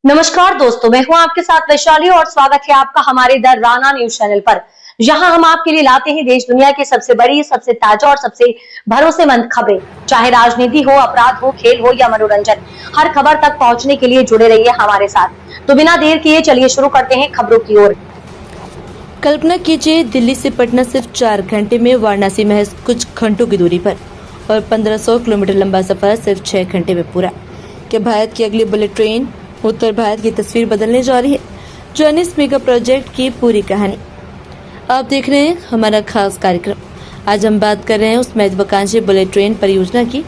नमस्कार दोस्तों, मैं हूं आपके साथ वैशाली और स्वागत है आपका हमारे द राना न्यूज चैनल पर। जहां हम आपके लिए लाते हैं देश दुनिया की सबसे बड़ी, सबसे ताजा और सबसे भरोसेमंद खबरें। चाहे राजनीति हो, अपराध हो, खेल हो या मनोरंजन, हर खबर तक पहुंचने के लिए जुड़े रहिए हमारे साथ। तो बिना देर किए चलिए शुरू करते हैं खबरों की ओर। कल्पना कीजिए, दिल्ली से पटना सिर्फ 4 घंटे में, वाराणसी महज कुछ घंटों की दूरी पर और 1500 किलोमीटर लंबा सफर सिर्फ 6 घंटे में पूरा। क्या भारत की अगली बुलेट ट्रेन उत्तर भारत की तस्वीर बदलने जा रही है? जानिए इस मेगा प्रोजेक्ट की पूरी कहानी। आप देख रहे हैं हमारा खास कार्यक्रम। आज हम बात कर रहे हैं उस महत्वाकांक्षी बुलेट ट्रेन परियोजना की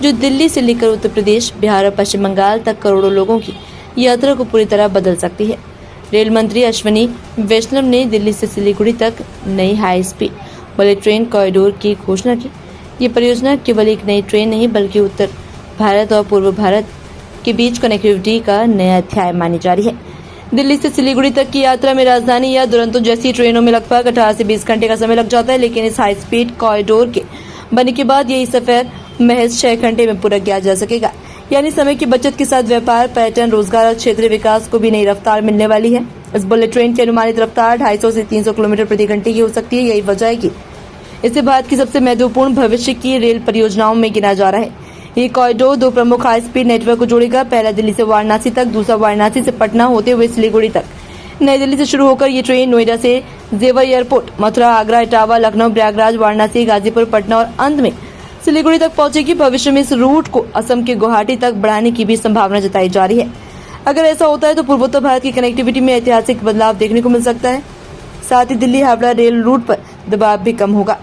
जो दिल्ली से लेकर उत्तर प्रदेश, बिहार और पश्चिम बंगाल तक करोड़ों लोगों की यात्रा को पूरी तरह बदल सकती है। रेल मंत्री अश्विनी वैष्णव ने दिल्ली से सिलीगुड़ी तक नई high speed bullet train corridor की घोषणा की। ये परियोजना केवल एक नई ट्रेन नहीं बल्कि उत्तर भारत और पूर्व भारत के बीच कनेक्टिविटी का नया अध्याय मानी जा रही है। दिल्ली से सिलीगुड़ी तक की यात्रा में राजधानी या दुरंतो जैसी ट्रेनों में लगभग 18 से 20 घंटे का समय लग जाता है, लेकिन इस हाई स्पीड कॉरिडोर के बनने के बाद यही सफर महज 6 घंटे में पूरा किया जा सकेगा। यानी समय की बचत के साथ व्यापार, पर्यटन, रोजगार और क्षेत्रीय विकास को भी नई रफ्तार मिलने वाली है। इस बुलेट ट्रेन की अनुमानित रफ्तार 250 से 300 किलोमीटर प्रति घंटे की हो सकती है। यही वजह है कि इसे भारत की सबसे महत्वपूर्ण भविष्य की रेल परियोजनाओं में गिना जा रहा है। ये कॉरिडोर 2 प्रमुख हाई स्पीड नेटवर्क को जोड़ेगा। पहला दिल्ली से वाराणसी तक, दूसरा वाराणसी से पटना होते हुए सिलीगुड़ी तक। नई दिल्ली से शुरू होकर ये ट्रेन नोएडा से जेवर एयरपोर्ट, मथुरा, आगरा, इटावा, लखनऊ, प्रयागराज, वाराणसी, गाजीपुर, पटना और अंत में सिलीगुड़ी तक पहुंचेगी। भविष्य में इस रूट को असम के गुवाहाटी तक बढ़ाने की भी संभावना जताई जा रही है। अगर ऐसा होता है तो पूर्वोत्तर भारत की कनेक्टिविटी में ऐतिहासिक बदलाव देखने को मिल सकता है। साथ ही दिल्ली हावड़ा रेल रूट पर दबाव भी कम होगा।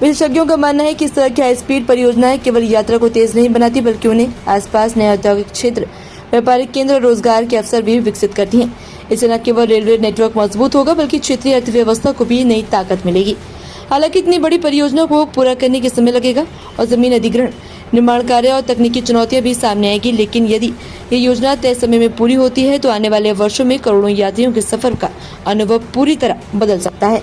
विशेषज्ञों का मानना है कि इस तरह की हाई स्पीड परियोजनाएं केवल यात्रा को तेज नहीं बनाती बल्कि उन्हें आसपास नए औद्योगिक क्षेत्र, व्यापारिक केंद्र और रोजगार के अवसर भी विकसित करती हैं। इससे न केवल रेलवे नेटवर्क मजबूत होगा बल्कि क्षेत्रीय अर्थव्यवस्था को भी नई ताकत मिलेगी। हालांकि इतनी बड़ी परियोजना को पूरा करने के समय लगेगा और जमीन अधिग्रहण, निर्माण कार्य और तकनीकी चुनौतियां भी सामने आएगी। लेकिन यदि ये योजना तय समय में पूरी होती है तो आने वाले वर्षों में करोड़ों यात्रियों के सफर का अनुभव पूरी तरह बदल सकता है।